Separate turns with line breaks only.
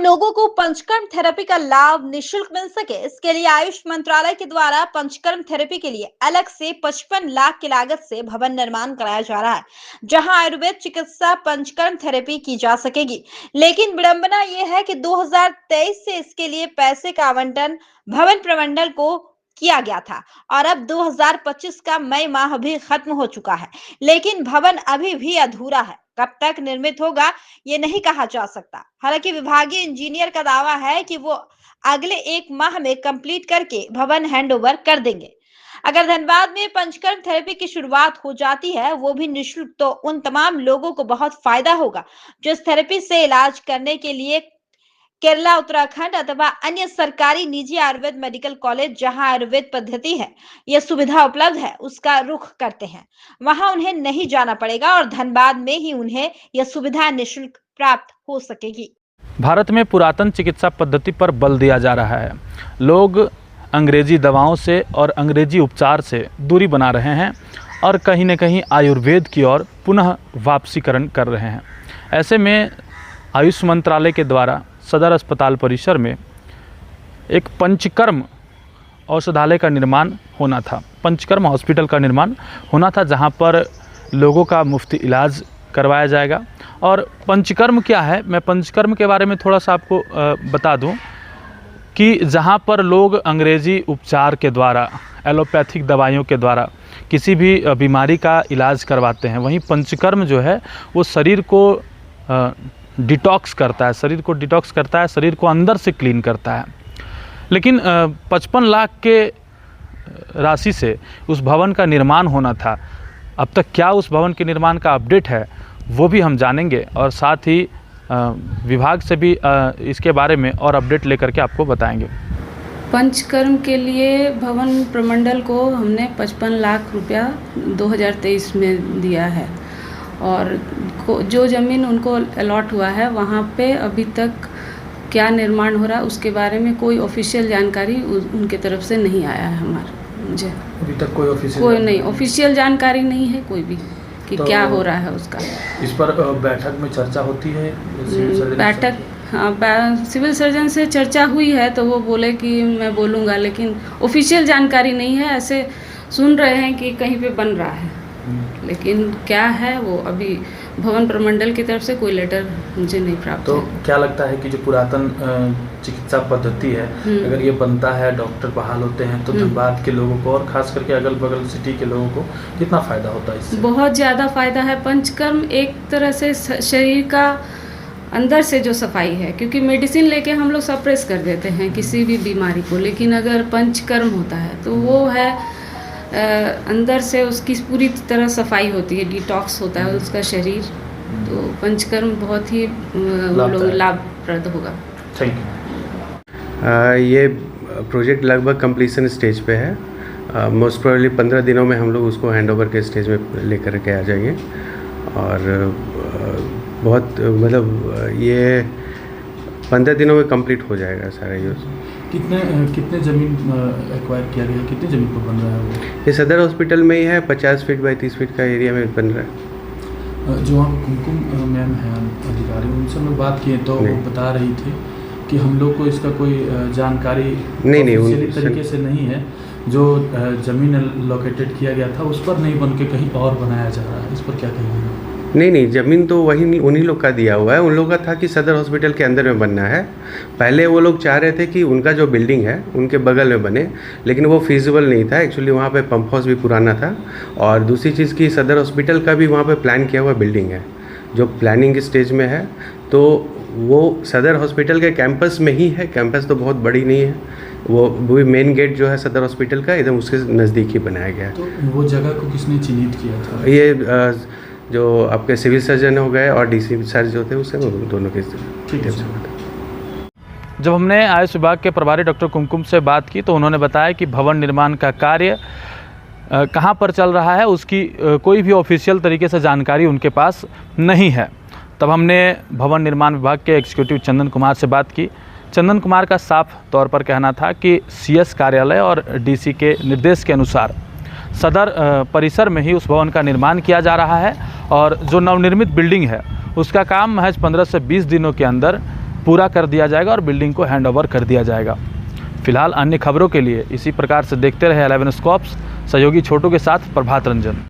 लोगों को पंचकर्म थेरेपी का लाभ निशुल्क मिल सके, इसके लिए आयुष मंत्रालय के द्वारा पंचकर्म थेरेपी के लिए अलग से 55 लाख की लागत से भवन निर्माण कराया जा रहा है, जहां आयुर्वेद चिकित्सा पंचकर्म थेरेपी की जा सकेगी। लेकिन विडंबना यह है कि 2023 से इसके लिए पैसे का आवंटन भवन प्रमंडल को किया गया था और अब 2025 का मई माह भी खत्म हो चुका है, लेकिन भवन अभी भी अधूरा है। कब तक निर्मित होगा ये नहीं कहा जा सकता। हालांकि विभागीय इंजीनियर का दावा है कि वो अगले 1 माह में कंप्लीट करके भवन हैंडओवर कर देंगे। अगर धनबाद में पंचकर्म थेरेपी की शुरुआत हो जाती है, वो भी निःशुल्क, तो उन तमाम लोगों को बहुत फायदा होगा जो इस थेरेपी से इलाज करने के लिए केरला, उत्तराखंड अथवा अन्य सरकारी निजी आयुर्वेद मेडिकल कॉलेज जहां आयुर्वेद पद्धति है, यह सुविधा उपलब्ध है, उसका रुख करते हैं। वहां उन्हें नहीं जाना पड़ेगा और धनबाद में ही उन्हें यह सुविधा निःशुल्क प्राप्त हो सकेगी।
भारत में पुरातन चिकित्सा पद्धति पर बल दिया जा रहा है। लोग अंग्रेजी दवाओं से और अंग्रेजी उपचार से दूरी बना रहे हैं और कहीं न कहीं आयुर्वेद की ओर पुनः वापसीकरण कर रहे हैं। ऐसे में आयुष मंत्रालय के द्वारा सदर अस्पताल परिसर में एक पंचकर्म औषधालय का निर्माण होना था, पंचकर्म हॉस्पिटल का निर्माण होना था, जहां पर लोगों का मुफ्त इलाज करवाया जाएगा। और पंचकर्म क्या है, मैं पंचकर्म के बारे में थोड़ा सा आपको बता दूं कि जहां पर लोग अंग्रेजी उपचार के द्वारा, एलोपैथिक दवाइयों के द्वारा किसी भी बीमारी का इलाज करवाते हैं, वहीं पंचकर्म जो है वो शरीर को डिटॉक्स करता है, शरीर को अंदर से क्लीन करता है। लेकिन 55 लाख के राशि से उस भवन का निर्माण होना था। अब तक क्या उस भवन के निर्माण का अपडेट है वो भी हम जानेंगे और साथ ही विभाग से भी इसके बारे में और अपडेट लेकर के आपको बताएंगे।
पंचकर्म के लिए भवन प्रमंडल को हमने 55 लाख रुपया 2023 में दिया है और जो ज़मीन उनको अलॉट हुआ है वहाँ पे अभी तक क्या निर्माण हो रहा है उसके बारे में कोई ऑफिशियल जानकारी उनके तरफ से नहीं आया है मुझे
अभी तक
कोई ऑफिशियल जानकारी नहीं है कोई भी कि तो क्या हो रहा है उसका।
इस पर बैठक में चर्चा होती है?
बैठक, हाँ, सिविल सर्जन से चर्चा हुई है तो वो बोले कि मैं बोलूँगा, लेकिन ऑफिशियल जानकारी नहीं है। ऐसे सुन रहे हैं कि कहीं पे बन रहा है, लेकिन क्या है वो अभी भवन प्रमंडल की तरफ से कोई लेटर मुझे नहीं प्राप्त
तो
है।
क्या लगता है कि जो पुरातन चिकित्सा पद्धति है, अगर ये बनता है, डॉक्टर बहाल होते हैं, तो धनबाद के लोगों को और खास करके अगल बगल सिटी के लोगों को कितना फ़ायदा होता है इससे?
बहुत ज़्यादा फ़ायदा है। पंचकर्म एक तरह से शरीर का अंदर से जो सफाई है, क्योंकि मेडिसिन लेके हम लोग सप्रेस कर देते हैं किसी भी बीमारी को, लेकिन अगर पंचकर्म होता है तो वो है अंदर से उसकी पूरी तरह सफाई होती है, डिटॉक्स होता है उसका शरीर। तो पंचकर्म बहुत ही लाभप्रद होगा।
Thank you.
ये प्रोजेक्ट लगभग कंप्लीशन स्टेज पे है। मोस्ट प्रोबेबली 15 दिनों में हम लोग उसको हैंडओवर के स्टेज में लेकर के आ जाएंगे और बहुत मतलब ये 15 दिनों में कंप्लीट हो जाएगा सारा यूज़।
कितने ज़मीन एक्वायर किया गया है, कितनी ज़मीन पर बन रहा है वो?
ये सदर हॉस्पिटल में ही है, 50 फीट बाई 30 फीट का एरिया में बन रहा है।
जो वहाँ कुमकुम मैम हैं अधिकारी, उनसे मैं बात किए तो वो बता रही थी कि हम लोग को इसका कोई जानकारी नहीं तरीके से नहीं है। जो ज़मीन लोकेटेड किया गया था उस पर नहीं बन के कहीं और बनाया जा रहा है, इस पर क्या कहेंगे?
नहीं, ज़मीन तो वही उन्हीं लोग का दिया हुआ है। उन लोगों का था कि सदर हॉस्पिटल के अंदर में बनना है। पहले वो लोग चाह रहे थे कि उनका जो बिल्डिंग है उनके बगल में बने, लेकिन वो फिजिबल नहीं था। एक्चुअली वहाँ पे पंप हाउस भी पुराना था और दूसरी चीज़ की सदर हॉस्पिटल का भी वहाँ पे प्लान किया हुआ बिल्डिंग है जो प्लानिंग स्टेज में है। तो वो सदर हॉस्पिटल के कैंपस में ही है। कैंपस तो बहुत बड़ी नहीं है, वो भी मेन गेट जो है सदर हॉस्पिटल का एकदम उसके नज़दीक ही बनाया गया है।
तो वो जगह को किसने चिन्हित किया था?
ये जो आपके सिविल सर्जन हो गए और डीसी सर जो थे उससे दोनों के डिटेल्स।
जब हमने आयुष विभाग के प्रभारी डॉक्टर कुमकुम से बात की तो उन्होंने बताया कि भवन निर्माण का कार्य कहाँ पर चल रहा है उसकी कोई भी ऑफिशियल तरीके से जानकारी उनके पास नहीं है। तब हमने भवन निर्माण विभाग के एग्जीक्यूटिव चंदन कुमार से बात की। चंदन कुमार का साफ तौर पर कहना था कि सीएस कार्यालय और डीसी के निर्देश के अनुसार सदर परिसर में ही उस भवन का निर्माण किया जा रहा है और जो नवनिर्मित बिल्डिंग है उसका काम महज 15 से 20 दिनों के अंदर पूरा कर दिया जाएगा और बिल्डिंग को हैंड ओवर कर दिया जाएगा। फिलहाल अन्य खबरों के लिए इसी प्रकार से देखते रहे 11 स्कॉप्स। सहयोगी छोटू के साथ प्रभात रंजन।